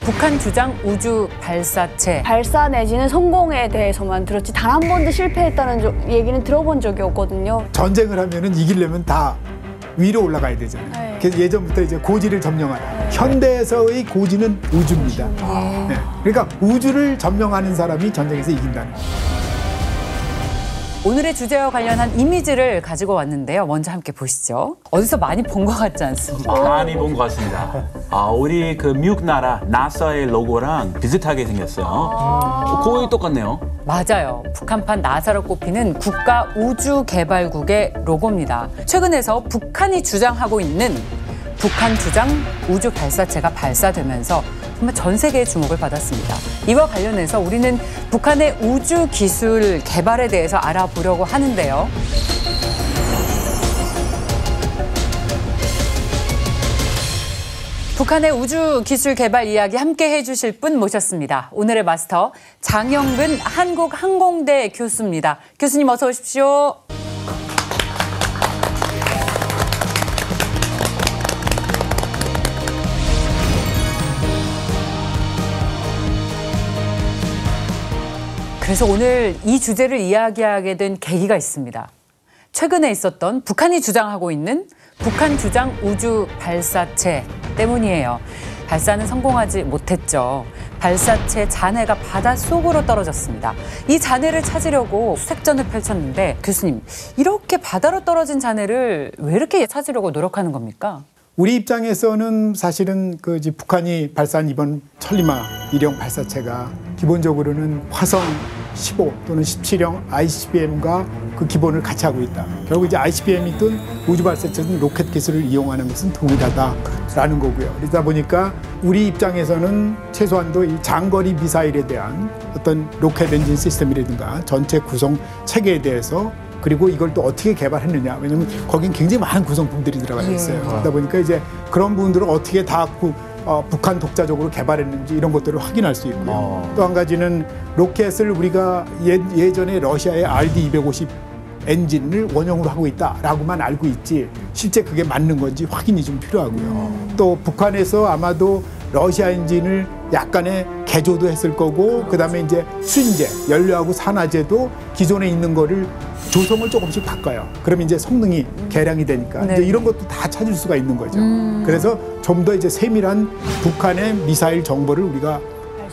북한 주장 우주 발사체. 발사 내지는 성공에 대해서만 들었지 단 한 번도 실패했다는 얘기는 들어본 적이 없거든요. 전쟁을 하면은 이기려면 다 위로 올라가야 되잖아요. 네. 그래서 예전부터 이제 고지를 점령하라. 현대에서의 고지는 우주입니다. 네. 그러니까 우주를 점령하는 사람이 전쟁에서 이긴다는 거예요. 오늘의 주제와 관련한 이미지를 가지고 왔는데요. 먼저 함께 보시죠. 어디서 많이 본 것 같지 않습니까? 많이 본 것 같습니다. 우리 그 미국 나라 나사의 로고랑 비슷하게 생겼어요. 거의 똑같네요. 맞아요. 북한판 나사로 꼽히는 국가우주개발국의 로고입니다. 최근에서 북한이 주장하고 있는 북한 주장 우주 발사체가 발사되면서 정말 전 세계의 주목을 받았습니다. 이와 관련해서 우리는 북한의 우주 기술 개발에 대해서 알아보려고 하는데요. 북한의 우주 기술 개발 이야기 함께 해주실 분 모셨습니다. 오늘의 마스터 장영근 한국항공대 교수입니다. 교수님 어서 오십시오. 그래서 오늘 이 주제를 이야기하게 된 계기가 있습니다. 최근에 있었던 북한이 주장하고 있는 북한 주장 우주 발사체 때문이에요. 발사는 성공하지 못했죠. 발사체 잔해가 바닷속으로 떨어졌습니다. 이 잔해를 찾으려고 수색전을 펼쳤는데 교수님, 이렇게 바다로 떨어진 잔해를 왜 이렇게 찾으려고 노력하는 겁니까? 우리 입장에서는 사실은 북한이 발사한 이번 천리마 1형 발사체가 기본적으로는 화성 15 또는 17형 ICBM과 그 기본을 같이 하고 있다. 결국 이제 ICBM이든 우주 발사체든 로켓 기술을 이용하는 것은 동일하다라는 거고요. 그러다 보니까 우리 입장에서는 최소한도 이 장거리 미사일에 대한 어떤 로켓 엔진 시스템이라든가 전체 구성 체계에 대해서 그리고 이걸 또 어떻게 개발했느냐. 왜냐하면 거긴 굉장히 많은 구성품들이 들어가 있어요. 그러다 보니까 이제 그런 부분들을 어떻게 다 북한 독자적으로 개발했는지 이런 것들을 확인할 수 있고요. 또 한 가지는 로켓을 우리가 예전에 러시아의 RD-250 엔진을 원형으로 하고 있다라고만 알고 있지 실제 그게 맞는 건지 확인이 좀 필요하고요. 또 북한에서 아마도 러시아 엔진을 약간의 개조도 했을 거고 그다음에 이제 수인제, 연료하고 산화제도 기존에 있는 거를 조성을 조금씩 바꿔요. 그러면 이제 성능이 개량이 되니까 네. 이제 이런 것도 다 찾을 수가 있는 거죠. 그래서 좀 더 이제 세밀한 북한의 미사일 정보를 우리가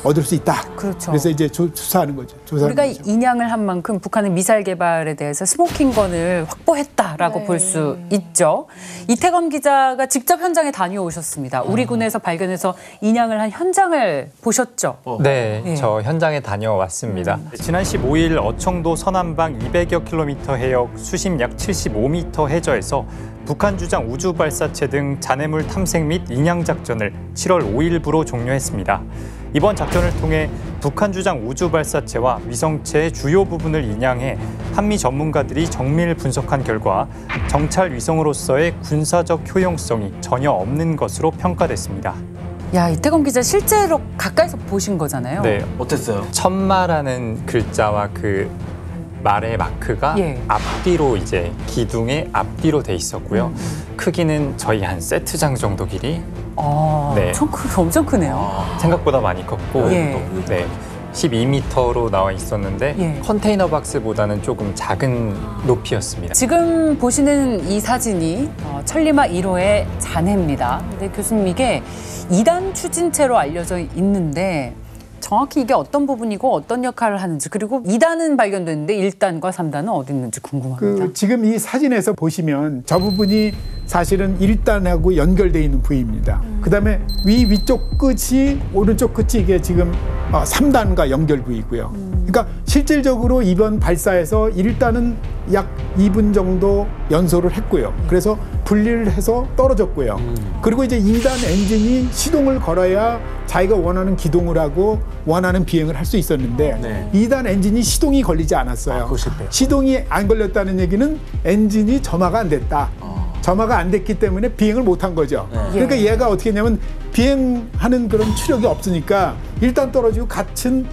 얻을 수 있다. 그렇죠. 그래서 이제 조사하는 거죠. 우리가 인양을 한 만큼 북한의 미사일 개발에 대해서 스모킹건을 확보했다라고 볼 수 있죠. 이태검 기자가 직접 현장에 다녀오셨습니다. 우리 군에서 발견해서 인양을 한 현장을 보셨죠? 네, 저 현장에 다녀왔습니다. 지난 15일 어청도 서남방 200여 킬로미터 해역 수심 약 75m 해저에서 북한 주장 우주 발사체 등 잔해물 탐색 및 인양 작전을 7월 5일부로 종료했습니다. 이번 작전을 통해 북한 주장 우주 발사체와 위성체의 주요 부분을 인양해 한미 전문가들이 정밀 분석한 결과 정찰 위성으로서의 군사적 효용성이 전혀 없는 것으로 평가됐습니다. 야, 이태검 기자 실제로 가까이서 보신 거잖아요. 네, 어땠어요? 천마라는 글자와 그 말의 마크가 앞뒤로 이제 기둥의 앞뒤로 돼 있었고요. 크기는 저희 한 세트장 정도 길이. 네. 엄청 크네요. 생각보다 많이 컸고 예. 네, 12m로 나와 있었는데 컨테이너 박스보다는 조금 작은 높이였습니다. 지금 보시는 이 사진이 천리마 1호의 잔해입니다. 근데 교수님 이게 2단 추진체로 알려져 있는데 정확히 이게 어떤 부분이고 어떤 역할을 하는지 그리고 2단은 발견됐는데 1단과 3단은 어디 있는지 궁금합니다. 지금 이 사진에서 보시면 저 부분이 사실은 1단하고 연결되어 있는 부위입니다. 그다음에 위쪽 끝이 오른쪽 끝이 이게 지금 3단과 연결 부위고요. 그러니까 실질적으로 이번 발사에서 1단은 약 2분 정도 연소를 했고요. 그래서 분리를 해서 떨어졌고요. 그리고 이제 2단 엔진이 시동을 걸어야 자기가 원하는 기동을 하고 원하는 비행을 할 수 있었는데 2단 엔진이 시동이 걸리지 않았어요. 시동이 안 걸렸다는 얘기는 엔진이 점화가 안 됐다. 점화가 안 됐기 때문에 비행을 못한 거죠. 그러니까 얘가 어떻게 했냐면 비행하는 그런 추력이 없으니까 일단 떨어지고 같은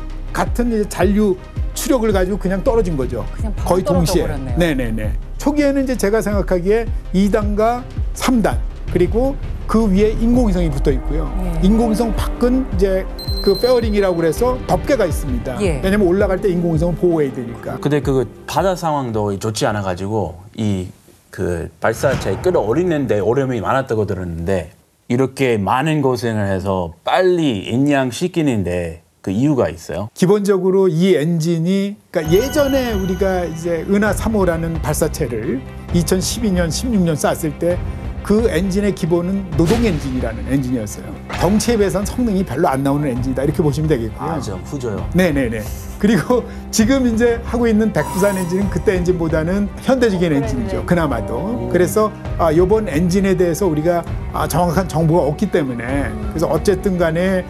이제 잔류 추력을 가지고 그냥 떨어진 거죠. 그냥 거의 동시에. 버렸네요. 네네네. 초기에는 이제 제가 생각하기에 2단과 3단 그리고 그 위에 인공위성이 붙어 있고요. 인공위성 밖은 이제 그 페어링이라고 그래서 덮개가 있습니다. 예. 왜냐면 올라갈 때 인공위성을 보호해야 되니까. 근데 그 바다 상황도 좋지 않아 가지고 이 그 발사체 끌어올리는데 어려움이 많았다고 들었는데 이렇게 많은 고생을 해서 빨리 인양시키는데 그 이유가 있어요? 기본적으로 이 엔진이 그러니까 예전에 우리가 이제 은하 3호라는 발사체를 2012년, 16년 쐈을 때 그 엔진의 기본은 노동 엔진이라는 엔진이었어요. 덩치에 비해서는 성능이 별로 안 나오는 엔진이다 이렇게 보시면 되겠고요. 좀 후져요. 네네네. 그리고 지금 이제 하고 있는 백두산 엔진은 그때 엔진보다는 현대적인 엔진이죠. 그나마도. 그래서 이번 엔진에 대해서 우리가 정확한 정보가 없기 때문에 그래서 어쨌든 간에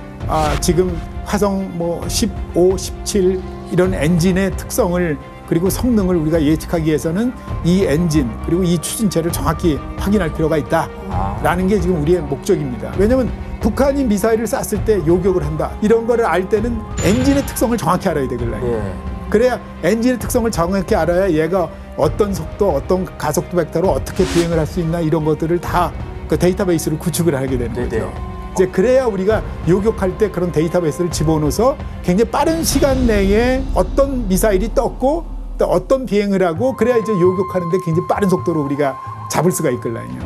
지금 화성 뭐 15, 17 이런 엔진의 특성을 그리고 성능을 우리가 예측하기 위해서는 이 엔진 그리고 이 추진체를 정확히 확인할 필요가 있다라는 게 지금 우리의 목적입니다. 왜냐하면 북한이 미사일을 쐈을 때 요격을 한다. 이런 거를 알 때는 엔진의 특성을 정확히 알아야 되거든요. 그래야 엔진의 특성을 정확히 알아야 얘가 어떤 속도, 어떤 가속도 벡터로 어떻게 비행을 할 수 있나 이런 것들을 다 그 데이터베이스를 구축을 하게 되는 거죠. 이제 그래야 우리가 요격할 때 그런 데이터베이스를 집어넣어서 굉장히 빠른 시간 내에 어떤 미사일이 떴고 또 어떤 비행을 하고 그래야 이제 요격하는데 굉장히 빠른 속도로 우리가 잡을 수가 있거든요.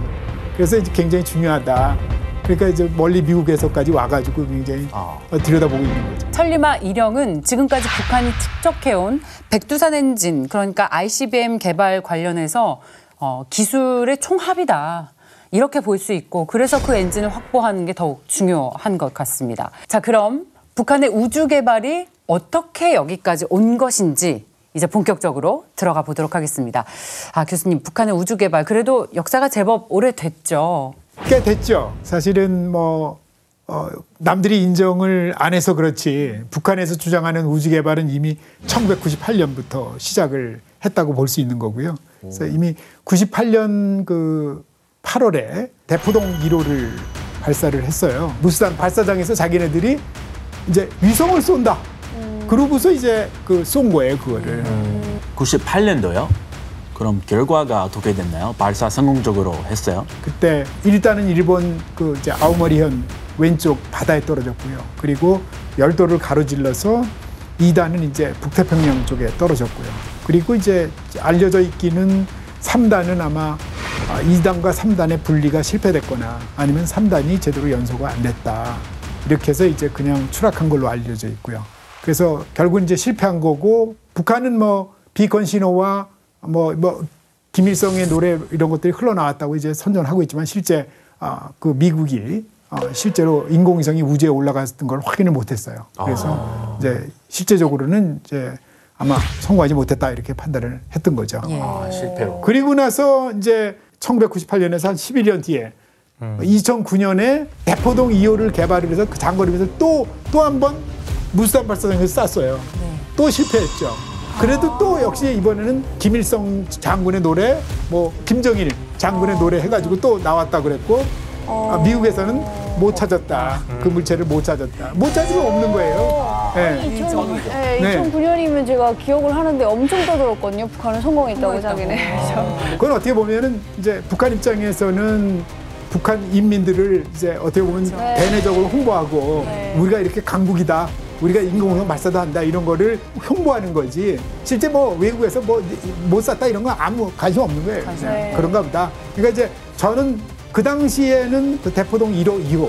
그래서 이제 굉장히 중요하다. 그러니까 이제 멀리 미국에서까지 와가지고 굉장히 들여다보고 있는 거죠. 천리마 1형은 지금까지 북한이 축적해온 백두산 엔진, 그러니까 ICBM 개발 관련해서 기술의 총합이다. 이렇게 볼 수 있고 그래서 그 엔진을 확보하는 게 더욱 중요한 것 같습니다. 자, 그럼 북한의 우주 개발이 어떻게 여기까지 온 것인지 이제 본격적으로 들어가 보도록 하겠습니다. 교수님, 북한의 우주 개발 그래도 역사가 제법 오래됐죠. 꽤 됐죠. 사실은 뭐 남들이 인정을 안 해서 그렇지 북한에서 주장하는 우주 개발은 이미 1998년부터 시작을 했다고 볼 수 있는 거고요. 그래서 이미 98년 그 8월에 대포동 1호를 발사를 했어요. 무수단 발사장에서 자기네들이 이제 위성을 쏜다. 그러고서 이제 쏜 거예요, 그거를. 98년도요? 그럼 결과가 어떻게 됐나요? 발사 성공적으로 했어요? 그때 일단은 일본 그 이제 아오모리현 왼쪽 바다에 떨어졌고요. 그리고 열도를 가로질러서 2단은 이제 북태평양 쪽에 떨어졌고요. 그리고 이제 알려져 있기는 3단은 아마 2단과 3단의 분리가 실패됐거나 아니면 3단이 제대로 연소가 안 됐다. 이렇게 해서 이제 그냥 추락한 걸로 알려져 있고요. 그래서 결국은 이제 실패한 거고 북한은 뭐 비건 신호와 뭐 김일성의 노래 이런 것들이 흘러나왔다고 이제 선전하고 있지만 실제 그 미국이 실제로 인공위성이 우주에 올라갔던 걸 확인을 못했어요. 그래서 이제 실제적으로는 이제 아마 성공하지 못했다 이렇게 판단을 했던 거죠. 실패로. 그리고 나서 이제 1998년에서 한 11년 뒤에 2009년에 대포동 2호를 개발을 해서 그 장거리 미사일 또 한 번 무수단 발사장에서 쐈어요. 또 실패했죠. 그래도 또 역시 이번에는 김일성 장군의 노래, 뭐 김정일 장군의 노래 해가지고 또 나왔다 그랬고 미국에서는 못 찾았다. 그 물체를 못 찾았다. 못 찾을 수 없는 거예요. 네. 2009년이면 제가 기억을 하는데 엄청 떠들었거든요. 북한은 성공했다고 자기네. 그건 어떻게 보면은 이제 북한 입장에서는 북한 인민들을 이제 어떻게 보면 대내적으로 홍보하고 우리가 이렇게 강국이다. 우리가 인공위성 발사도 한다 이런 거를 홍보하는 거지 실제 뭐 외국에서 뭐 못 쐈다 이런 건 아무 관심 없는 거예요. 그런가 보다. 그러니까 이제 저는 그 당시에는 그 대포동 1호, 2호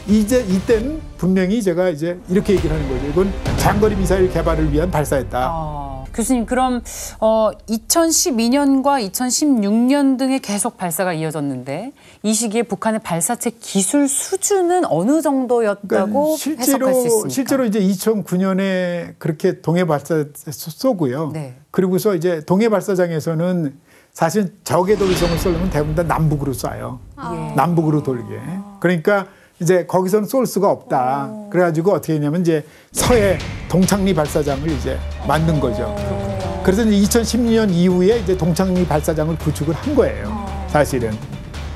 이제 이때는 분명히 제가 이제 이렇게 얘기를 하는 거죠. 이건 장거리 미사일 개발을 위한 발사였다. 교수님, 그럼 2012년과 2016년 등에 계속 발사가 이어졌는데 이 시기에 북한의 발사체 기술 수준은 어느 정도였다고 그러니까 해석할 수 있습니까? 실제로 이제 2009년에 그렇게 동해 발사 쏘고요. 그리고서 이제 동해 발사장에서는 사실 적외도 위성을 쏘려면 대부분 다 남북으로 쏴요. 남북으로 돌게. 그러니까 이제 거기서는 쏠 수가 없다. 그래가지고 어떻게 했냐면 이제 서해 동창리 발사장을 이제 만든 거죠. 그래서 이제 2016년 이후에 이제 동창리 발사장을 구축을 한 거예요. 사실은.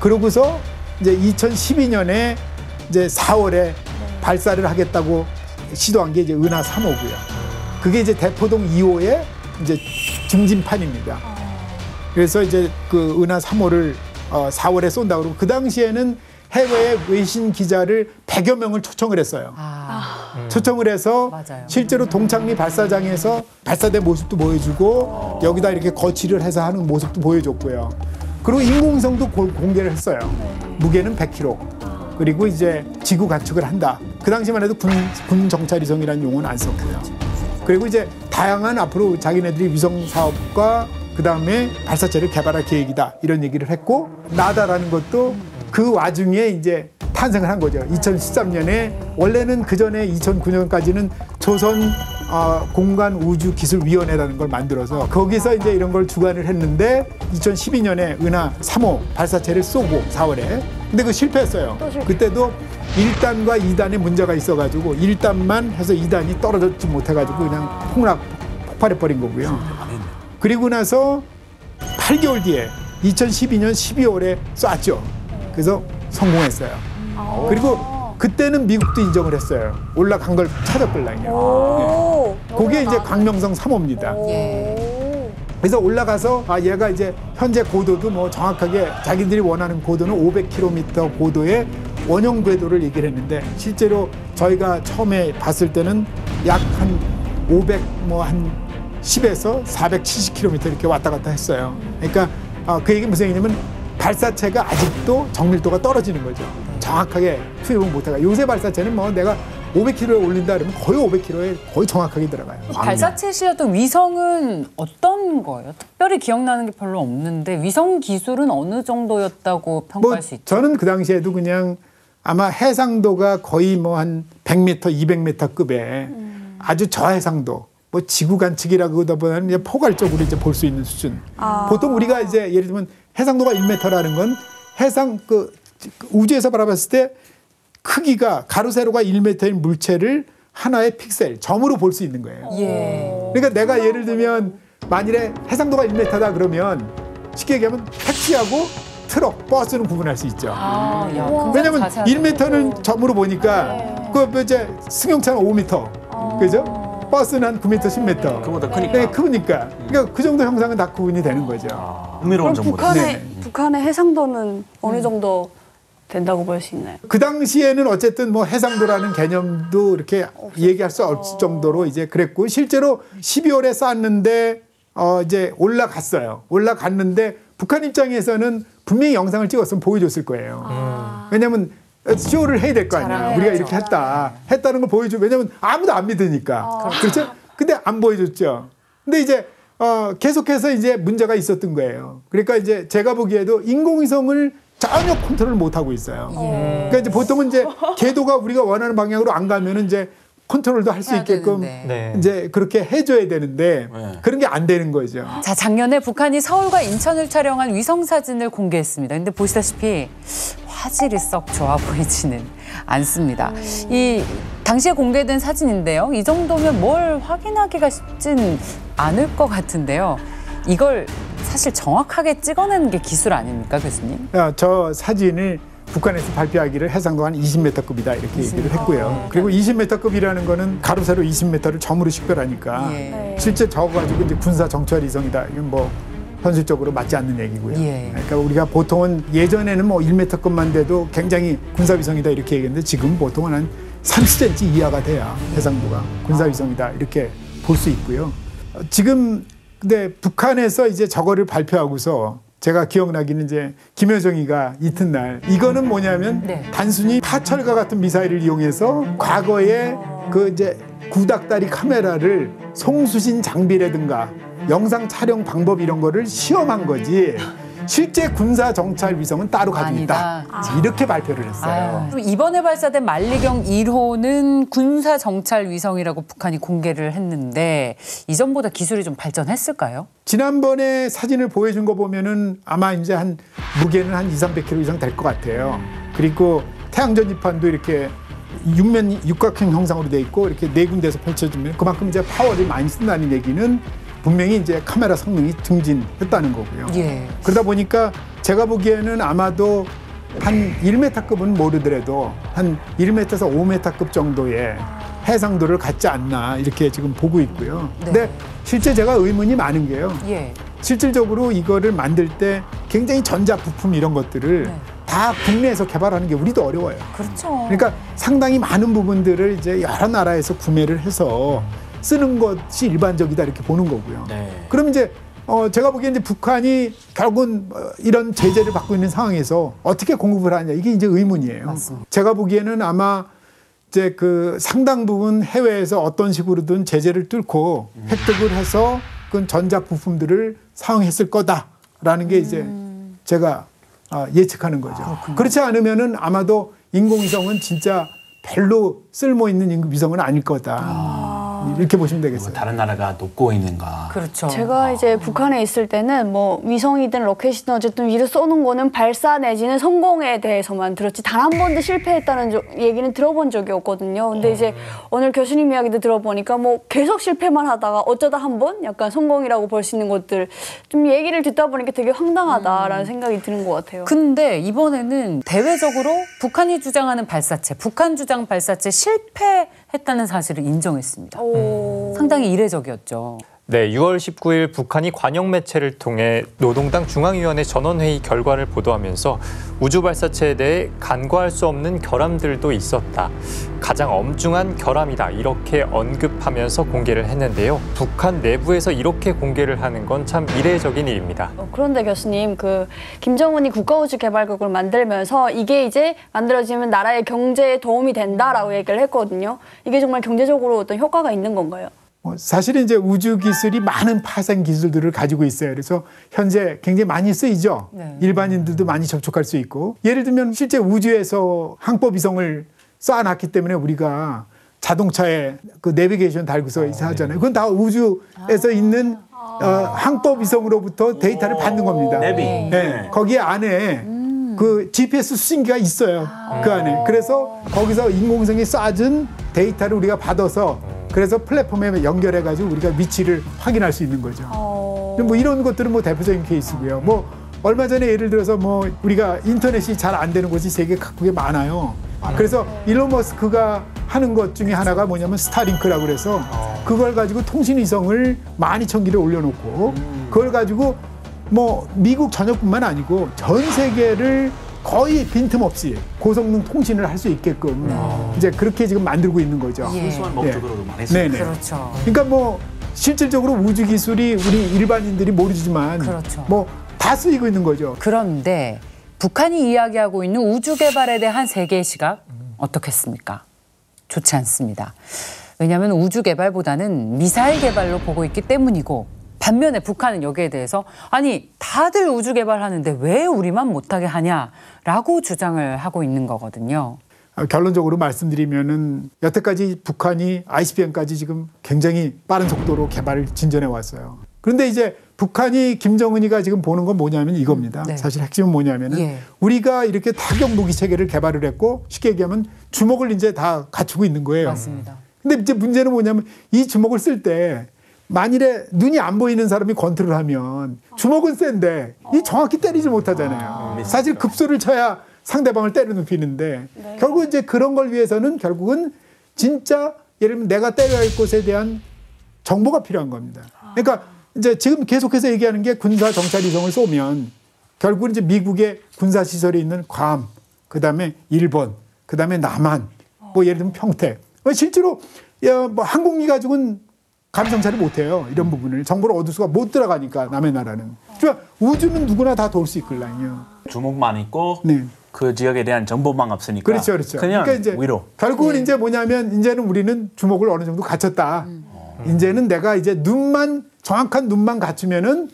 그러고서 이제 2012년에 이제 4월에 발사를 하겠다고 시도한 게 이제 은하 3호고요. 그게 이제 대포동 2호의 이제 증진판입니다. 그래서 이제 그 은하 3호를 4월에 쏜다고 그러고 그 당시에는 해외 외신 기자를 100여 명을 초청을 했어요. 초청을 해서 맞아요. 실제로 동창리 발사장에서 발사된 모습도 보여주고 여기다 이렇게 거치를 해서 하는 모습도 보여줬고요. 그리고 인공위성도 공개를 했어요. 무게는 100kg. 그리고 이제 지구 관측을 한다. 그 당시만 해도 군 정찰위성이라는 용어는 안 썼고요. 그리고 이제 다양한 앞으로 자기네들이 위성 사업과 그 다음에 발사체를 개발할 계획이다. 이런 얘기를 했고 나다라는 것도 그 와중에 이제 탄생을 한 거죠. 2013년에 원래는 그 전에 2009년까지는 조선 공간우주기술위원회라는 걸 만들어서 거기서 이제 이런 걸 주관을 했는데 2012년에 은하 3호 발사체를 쏘고 4월에 근데 그 실패했어요. 그때도 1단과 2단에 문제가 있어가지고 1단만 해서 2단이 떨어졌지 못해가지고 그냥 폭발해버린 거고요. 그리고 나서 8개월 뒤에 2012년 12월에 쐈죠. 그래서 성공했어요. 그리고 그때는 미국도 인정을 했어요. 올라간 걸 찾았걸랑요. 그게 이제 광명성 3호입니다. 그래서 올라가서 얘가 이제 현재 고도도 뭐 정확하게 자기들이 원하는 고도는 500km 고도의 원형 궤도를 얘기를 했는데 실제로 저희가 처음에 봤을 때는 약 한 500 뭐 한 10에서 470km 이렇게 왔다 갔다 했어요. 그러니까 그 얘기 무슨 얘기냐면 발사체가 아직도 정밀도가 떨어지는 거죠. 정확하게 투입을 못해가. 요새 발사체는 뭐 내가 500km에 올린다 그러면 거의 500km에 거의 정확하게 들어가요. 발사체에 실렸던 위성은 어떤 거예요? 특별히 기억나는 게 별로 없는데 위성 기술은 어느 정도였다고 평가할 수 있죠? 저는 그 당시에도 그냥 아마 해상도가 거의 뭐 한 100m, 200m급의 아주 저해상도, 뭐 지구 관측이라고 하다 보면 이제 포괄적으로 이제 볼 수 있는 수준. 보통 우리가 이제 예를 들면 해상도가 1m라는 건 해상 우주에서 바라봤을 때 크기가 가로 세로가 1m인 물체를 하나의 픽셀 점으로 볼 수 있는 거예요. 그러니까 내가 예를 들면 만일에 해상도가 1m다 그러면 쉽게 얘기하면 택시하고 트럭, 버스는 구분할 수 있죠. 왜냐하면 1m는 점으로 보니까 그 이제 승용차는 5m, 그죠? 버스는 한 9m, 10m. 그보다 크니까. 네, 크니까. 그러니까 그 정도 형상은 다 구분이 되는 거죠. 흥미로운 그럼 정보네. 북한의 해상도는 어느 정도 된다고 볼 수 있나요? 그 당시에는 어쨌든 뭐 해상도라는 개념도 이렇게 얘기할 수 없을 정도로 이제 그랬고 실제로 12월에 쐈는데 이제 올라갔어요. 올라갔는데 북한 입장에서는 분명히 영상을 찍었으면 보여줬을 거예요. 왜냐하면 쇼를 해야 될 거 아니야. 우리가 이렇게 했다는 걸 보여줘. 왜냐하면 아무도 안 믿으니까. 그렇죠? 근데 안 보여줬죠. 근데 이제 계속해서 이제 문제가 있었던 거예요. 그러니까 이제 제가 보기에도 인공위성을 전혀 컨트롤을 못 하고 있어요. 그러니까 이제 보통은 이제 궤도가 우리가 원하는 방향으로 안 가면은 이제 컨트롤도 할 수 있게끔 이제 그렇게 해줘야 되는데 그런 게 안 되는 거죠. 자, 작년에 북한이 서울과 인천을 촬영한 위성 사진을 공개했습니다. 근데 보시다시피 화질이 썩 좋아 보이지는 않습니다. 이 당시에 공개된 사진인데요. 이 정도면 뭘 확인하기가 쉽진 않을 것 같은데요. 이걸 사실 정확하게 찍어내는 게 기술 아닙니까, 교수님? 저 사진을 북한에서 발표하기를 해상도 한 20m급이다 이렇게 얘기를 했고요. 그리고 20m급이라는 거는 가로 세로 20m를 점으로 식별하니까 실제 저거 가지고 이제 군사 정찰 위성이다. 이건 뭐 현실적으로 맞지 않는 얘기고요. 그러니까 우리가 보통은 예전에는 뭐 1m급만 돼도 굉장히 군사 위성이다 이렇게 얘기했는데 지금 보통은 한 30cm 이하가 돼야 해상도가 군사 위성이다 이렇게 볼 수 있고요. 지금 근데 북한에서 이제 저거를 발표하고서 제가 기억나기는 이제 김여정이가 이튿날 이거는 뭐냐면 단순히 파철과 같은 미사일을 이용해서 과거에 그 이제 구닥다리 카메라를 송수신 장비라든가 영상 촬영 방법 이런 거를 시험한 거지 실제 군사 정찰 위성은 따로 가지고 있다. 이렇게 발표를 했어요. 이번에 발사된 만리경 1호는 군사 정찰 위성이라고 북한이 공개를 했는데 이전보다 기술이 좀 발전했을까요? 지난번에 사진을 보여준 거 보면은 아마 이제 한 무게는 한 200-300kg 이상 될 것 같아요. 그리고 태양 전지판도 이렇게 육각형 형상으로 돼 있고 이렇게 네 군데에서 펼쳐지면 그만큼 이제 파워를 많이 쓴다는 얘기는 분명히 이제 카메라 성능이 증진했다는 거고요. 그러다 보니까 제가 보기에는 아마도 한 1m급은 모르더라도 한 1m에서 5m급 정도의 해상도를 갖지 않나 이렇게 지금 보고 있고요. 근데 실제 제가 의문이 많은 게요. 실질적으로 이거를 만들 때 굉장히 전자 부품 이런 것들을 네. 다 국내에서 개발하는 게 우리도 어려워요. 그렇죠. 그러니까 상당히 많은 부분들을 이제 여러 나라에서 구매를 해서 쓰는 것이 일반적이다 이렇게 보는 거고요. 네. 그럼 이제 제가 보기엔 이제 북한이 결국은 이런 제재를 받고 있는 상황에서 어떻게 공급을 하냐 이게 이제 의문이에요. 맞습니다. 제가 보기에는 아마 이제 그 상당 부분 해외에서 어떤 식으로든 제재를 뚫고 획득을 해서 그 전자 부품들을 사용했을 거다라는 게 이제 제가 예측하는 거죠. 그렇지 않으면은 아마도 인공위성은 진짜 별로 쓸모 있는 위성은 아닐 거다. 이렇게 보시면 되겠어요. 다른 나라가 돕고 있는가. 그렇죠. 제가 이제 북한에 있을 때는 뭐 위성이든 로켓이든 어쨌든 위로 쏘는 거는 발사 내지는 성공에 대해서만 들었지 단 한 번도 실패했다는 얘기는 들어본 적이 없거든요. 근데 이제 오늘 교수님 이야기도 들어보니까 뭐 계속 실패만 하다가 어쩌다 한 번 약간 성공이라고 볼 수 있는 것들 좀 얘기를 듣다 보니까 되게 황당하다라는 생각이 드는 것 같아요. 근데 이번에는 대외적으로 북한이 주장하는 발사체, 북한 주장 발사체 실패했다는 사실을 인정했습니다. 상당히 이례적이었죠. 네, 6월 19일 북한이 관영 매체를 통해 노동당 중앙위원회 전원회의 결과를 보도하면서 우주 발사체에 대해 간과할 수 없는 결함들도 있었다. 가장 엄중한 결함이다. 이렇게 언급하면서 공개를 했는데요. 북한 내부에서 이렇게 공개를 하는 건 참 이례적인 일입니다. 그런데 교수님, 김정은이 국가우주개발국을 만들면서 이게 이제 만들어지면 나라의 경제에 도움이 된다라고 얘기를 했거든요. 이게 정말 경제적으로 어떤 효과가 있는 건가요? 사실은 이제 우주 기술이 많은 파생 기술들을 가지고 있어요. 그래서 현재 굉장히 많이 쓰이죠. 네. 일반인들도 많이 접촉할 수 있고. 예를 들면 실제 우주에서 항법 위성을 쏴놨기 때문에 우리가 자동차에 그 내비게이션 달고서 하잖아요. 그건 다 우주에서 있는 항법 위성으로부터 데이터를 받는 겁니다. 내비. 네. 거기 안에 그 GPS 수신기가 있어요. 그 안에. 그래서 거기서 인공위성이 쏴준 데이터를 우리가 받아서 그래서 플랫폼에 연결해가지고 우리가 위치를 확인할 수 있는 거죠. 뭐 이런 것들은 뭐 대표적인 케이스고요. 뭐 얼마 전에 예를 들어서 뭐 우리가 인터넷이 잘 안 되는 곳이 세계 각국에 많아요. 그래서 일론 머스크가 하는 것 중에 하나가 뭐냐면 스타링크라고 그래서 그걸 가지고 통신위성을 12,000기를 올려놓고 그걸 가지고 뭐 미국 전역뿐만 아니고 전 세계를 거의 빈틈없이 고성능 통신을 할 수 있게끔 이제 그렇게 지금 만들고 있는 거죠. 예. 순수한 목적으로도 많이 했어요. 네네. 그렇죠. 그러니까 뭐 실질적으로 우주 기술이 우리 일반인들이 모르지만 그렇죠. 뭐 다 쓰이고 있는 거죠. 그런데 북한이 이야기하고 있는 우주 개발에 대한 세계의 시각 어떻겠습니까? 좋지 않습니다. 왜냐하면 우주 개발보다는 미사일 개발로 보고 있기 때문이고 반면에 북한은 여기에 대해서 아니 다들 우주 개발하는데 왜 우리만 못하게 하냐라고 주장을 하고 있는 거거든요. 결론적으로 말씀드리면은 여태까지 북한이 ICBM까지 지금 굉장히 빠른 속도로 개발을 진전해 왔어요. 그런데 이제 북한이 김정은이가 지금 보는 건 뭐냐면 이겁니다. 네. 사실 핵심은 뭐냐면은 예. 우리가 이렇게 타격 무기 체계를 개발을 했고 쉽게 얘기하면 주먹을 이제 다 갖추고 있는 거예요. 맞습니다. 근데 이제 문제는 뭐냐면 이 주먹을 쓸 때 만일에 눈이 안 보이는 사람이 권투를 하면 주먹은 센데 이 정확히 때리지 못하잖아요. 사실 급소를 쳐야 상대방을 때려눕히는데 결국 이제 그런 걸 위해서는 결국은 진짜 예를 들면 내가 때려야 할 곳에 대한 정보가 필요한 겁니다. 그러니까 이제 지금 계속해서 얘기하는 게 군사 정찰 위성을 쏘면 결국은 이제 미국의 군사 시설이 있는 괌, 그다음에 일본, 그다음에 남한, 뭐 예를 들면 평택. 실제로 뭐 항공기 가지고는 감 정찰을 못해요. 이런 부분을 정보를 얻을 수가 못 들어가니까 남의 나라는. 그러니까 우주는 누구나 다 도울 수 있걸랑요. 주목만 있고 네. 그 지역에 대한 정보만 없으니까. 그렇죠, 그렇죠. 그냥 그러니까 이제 위로. 결국은 이제 뭐냐면 이제는 우리는 주목을 어느 정도 갖췄다. 이제는 내가 이제 정확한 눈만 갖추면은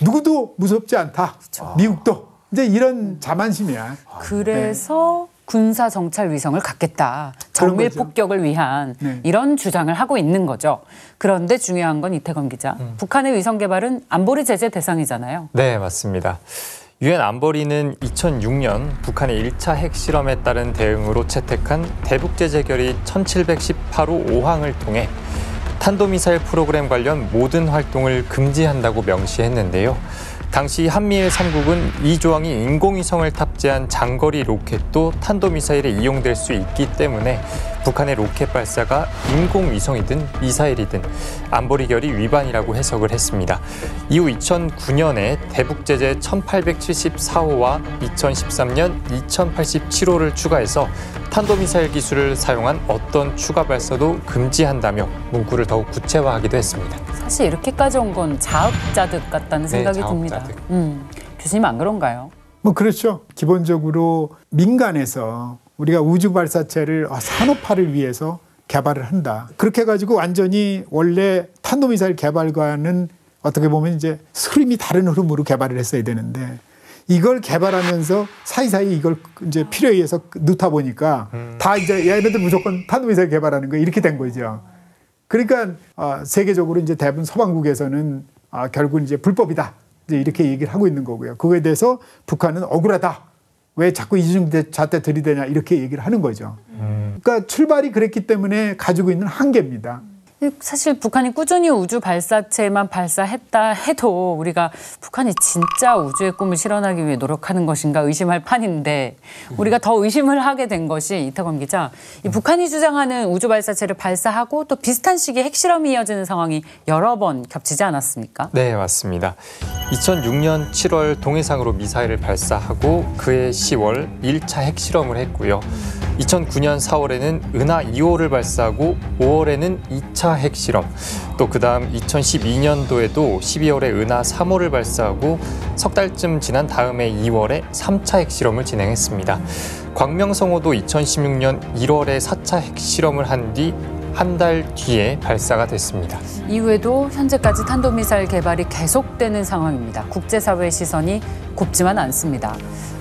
누구도 무섭지 않다. 미국도 이제 이런 자만심이야. 그래서 군사 정찰 위성을 갖겠다. 정밀 거죠. 폭격을 위한 네. 이런 주장을 하고 있는 거죠. 그런데 중요한 건 이태검 기자. 북한의 위성 개발은 안보리 제재 대상이잖아요. 네, 맞습니다. 유엔 안보리는 2006년 북한의 1차 핵실험에 따른 대응으로 채택한 대북제재 결의 1718호 5항을 통해 탄도미사일 프로그램 관련 모든 활동을 금지한다고 명시했는데요. 당시 한미일 3국은 이 조항이 인공위성을 탑재한 장거리 로켓도 탄도미사일에 이용될 수 있기 때문에 북한의 로켓 발사가 인공위성이든 미사일이든 안보리 결의 위반이라고 해석을 했습니다. 이후 2009년에 대북제재 1874호와 2013년 2087호를 추가해서 탄도미사일 기술을 사용한 어떤 추가 발사도 금지한다며 문구를 더욱 구체화하기도 했습니다. 사실 이렇게까지 온 건 자업자득 같다는 생각이 듭니다. 교수님 안 그런가요? 뭐 그렇죠. 기본적으로 민간에서 우리가 우주 발사체를 산업화를 위해서 개발을 한다. 그렇게 해가지고 완전히 원래 탄도미사일 개발과는 어떻게 보면 이제 흐름이 다른 흐름으로 개발을 했어야 되는데 이걸 개발하면서 사이사이 이걸 이제 필요에 의해서 넣다 보니까 다 이제 얘네들 무조건 탄도미사일 개발하는 거 이렇게 된 거죠. 그러니까 세계적으로 이제 대부분 서방국에서는 결국 이제 불법이다. 이제 이렇게 얘기를 하고 있는 거고요. 그거에 대해서 북한은 억울하다. 왜 자꾸 이중잣대 들이대냐 이렇게 얘기를 하는 거죠. 그러니까 출발이 그랬기 때문에 가지고 있는 한계입니다. 사실 북한이 꾸준히 우주 발사체만 발사했다 해도 우리가 북한이 진짜 우주의 꿈을 실현하기 위해 노력하는 것인가 의심할 판인데 우리가 더 의심을 하게 된 것이 이태범 기자, 이 북한이 주장하는 우주 발사체를 발사하고 또 비슷한 시기에 핵실험이 이어지는 상황이 여러 번 겹치지 않았습니까? 네, 맞습니다. 2006년 7월 동해상으로 미사일을 발사하고 그해 10월 1차 핵실험을 했고요. 2009년 4월에는 은하 2호를 발사하고 5월에는 2차 핵실험, 또 그다음 2012년도에도 12월에 은하 3호를 발사하고 석 달쯤 지난 다음해 2월에 3차 핵실험을 진행했습니다. 광명성호도 2016년 1월에 4차 핵실험을 한 뒤 한 달 뒤에 발사가 됐습니다. 이후에도 현재까지 탄도미사일 개발이 계속되는 상황입니다. 국제사회의 시선이 곱지만 않습니다.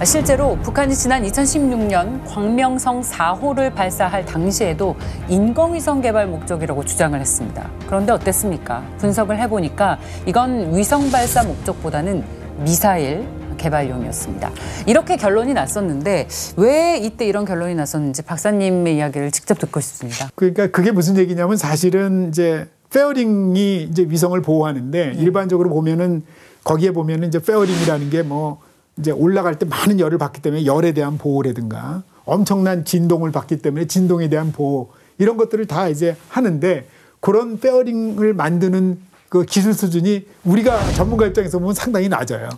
실제로 북한이 지난 2016년 광명성 4호를 발사할 당시에도 인공위성 개발 목적이라고 주장을 했습니다. 그런데 어땠습니까? 분석을 해보니까 이건 위성 발사 목적보다는 미사일 개발용이었습니다. 이렇게 결론이 났었는데 왜 이때 이런 결론이 났었는지 박사님의 이야기를 직접 듣고 싶습니다. 그러니까 그게 무슨 얘기냐면 사실은 이제 페어링이 이제 위성을 보호하는데 일반적으로 보면은 거기에 보면은 이제 페어링이라는 게 뭐 이제 올라갈 때 많은 열을 받기 때문에 열에 대한 보호라든가 엄청난 진동을 받기 때문에 진동에 대한 보호 이런 것들을 다 이제 하는데 그런 페어링을 만드는 그 기술 수준이 우리가 전문가 입장에서 보면 상당히 낮아요.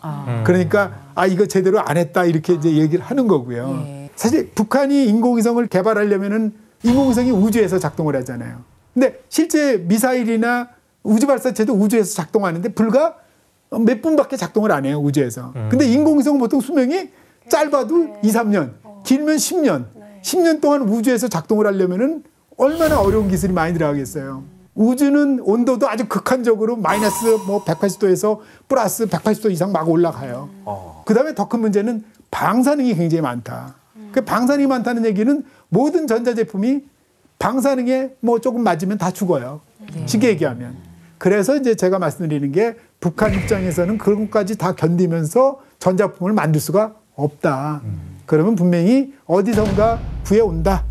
그러니까 이거 제대로 안 했다 이렇게 이제 얘기를 하는 거고요. 사실 북한이 인공위성을 개발하려면은 인공위성이 우주에서 작동을 하잖아요. 근데 실제 미사일이나 우주 발사체도 우주에서 작동하는데 불과 몇 분밖에 작동을 안 해요, 우주에서. 근데 인공위성은 보통 수명이 짧아도 2, 3년, 길면 10년. 10년 동안 우주에서 작동을 하려면은 얼마나 어려운 기술이 많이 들어가겠어요. 우주는 온도도 아주 극한적으로 마이너스 뭐 180도에서 플러스 180도 이상 막 올라가요. 그다음에 더 큰 문제는 방사능이 굉장히 많다. 그 방사능이 많다는 얘기는 모든 전자제품이 방사능에 뭐 조금 맞으면 다 죽어요. 쉽게 얘기하면. 그래서 이제 제가 말씀드리는 게 북한 입장에서는 그런 것까지 다 견디면서 전자품을 만들 수가 없다. 그러면 분명히 어디선가 구해온다.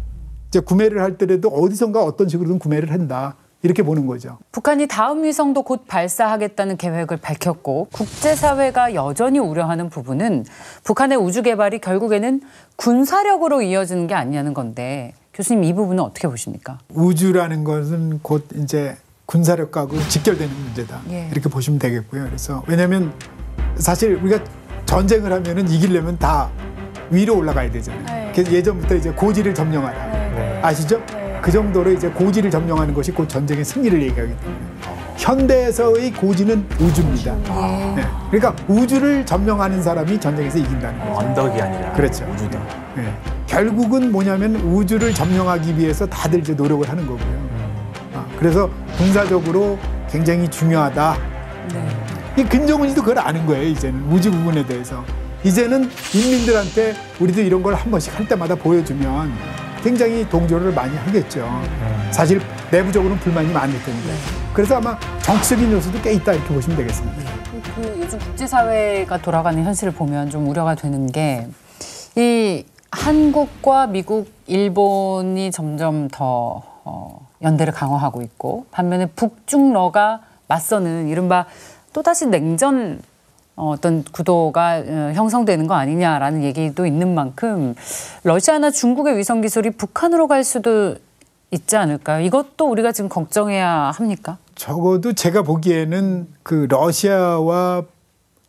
이제 구매를 할 때라도 어디선가 어떤 식으로든 구매를 한다. 이렇게 보는 거죠. 북한이 다음 위성도 곧 발사하겠다는 계획을 밝혔고 국제사회가 여전히 우려하는 부분은 북한의 우주 개발이 결국에는 군사력으로 이어지는 게 아니냐는 건데 교수님 이 부분은 어떻게 보십니까? 우주라는 것은 곧 이제 군사력하고 직결되는 문제다. 이렇게 보시면 되겠고요. 그래서 왜냐하면 사실 우리가 전쟁을 하면은 이기려면 다 위로 올라가야 되잖아요. 그래서 예전부터 이제 고지를 점령하라. 아시죠? 그 정도로 이제 고지를 점령하는 것이 곧 전쟁의 승리를 얘기하기 때문에 현대에서의 고지는 우주입니다. 네. 그러니까 우주를 점령하는 사람이 전쟁에서 이긴다는 거죠. 언덕이 아니라 그렇죠. 우주다. 네. 결국은 뭐냐면 우주를 점령하기 위해서 다들 이제 노력을 하는 거고요. 그래서 군사적으로 굉장히 중요하다. 이 김정은이도 그걸 아는 거예요. 이제는 우주 부분에 대해서. 이제는 인민들한테 우리도 이런 걸 한 번씩 할 때마다 보여주면 굉장히 동조를 많이 하겠죠. 사실 내부적으로는 불만이 많을 텐데. 그래서 아마 정치적인 요소도 꽤 있다 이렇게 보시면 되겠습니다. 그 요즘 국제사회가 돌아가는 현실을 보면 좀 우려가 되는 게 이 한국과 미국, 일본이 점점 더 연대를 강화하고 있고 반면에 북중러가 맞서는 이른바 또다시 냉전 어떤 구도가 형성되는 거 아니냐라는 얘기도 있는 만큼 러시아나 중국의 위성 기술이 북한으로 갈 수도 있지 않을까요? 이것도 우리가 지금 걱정해야 합니까? 적어도 제가 보기에는 그 러시아와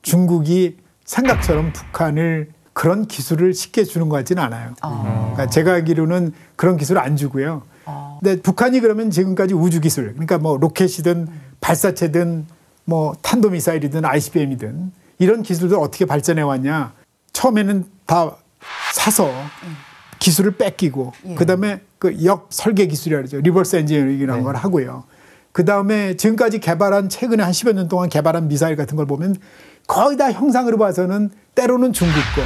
중국이 생각처럼 북한을 그런 기술을 쉽게 주는 것 같지는 않아요. 그러니까 제가 알기로는 그런 기술을 안 주고요. 근데 북한이 그러면 지금까지 우주 기술, 그러니까 뭐 로켓이든 발사체든 뭐 탄도미사일이든 ICBM이든 이런 기술들 어떻게 발전해 왔냐. 처음에는 다 사서 기술을 뺏기고 그다음에 그 역 설계 기술이라고 그러죠. 리버스 엔지니어링이라는 걸 하고요. 그다음에 지금까지 개발한 최근에 한 10여 년 동안 개발한 미사일 같은 걸 보면 거의 다 형상으로 봐서는 때로는 중국 거,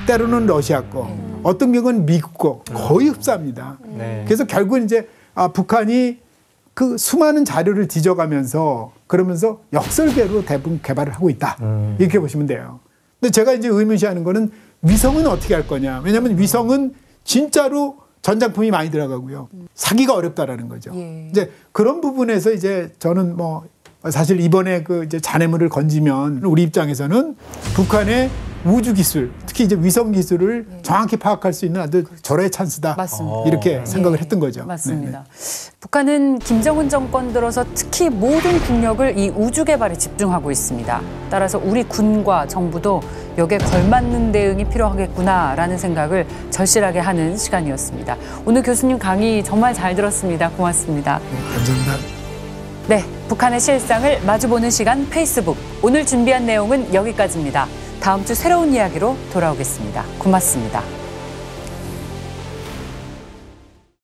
때로는 러시아 거, 어떤 경우는 미국 거 거의 흡사합니다. 그래서 결국은 이제 북한이 그 수많은 자료를 뒤져가면서 그러면서 역설계로 대부분 개발을 하고 있다. 이렇게 보시면 돼요. 근데 제가 이제 의문시하는 거는 위성은 어떻게 할 거냐. 왜냐하면 위성은 진짜로 전장품이 많이 들어가고요. 사기가 어렵다라는 거죠. 이제 그런 부분에서 이제 저는 뭐 사실 이번에 그 이제 잔해물을 건지면 우리 입장에서는 북한의 우주 기술, 특히 이제 위성 기술을 정확히 파악할 수 있는 아주 절호의 찬스다. 맞습니다. 이렇게 생각을 했던 거죠. 맞습니다. 북한은 김정은 정권 들어서 특히 모든 국력을 이 우주 개발에 집중하고 있습니다. 따라서 우리 군과 정부도 여기에 걸맞는 대응이 필요하겠구나라는 생각을 절실하게 하는 시간이었습니다. 오늘 교수님 강의 정말 잘 들었습니다. 고맙습니다. 감사합니다. 네, 북한의 실상을 마주보는 시간 페이스북. 오늘 준비한 내용은 여기까지입니다. 다음 주 새로운 이야기로 돌아오겠습니다. 고맙습니다.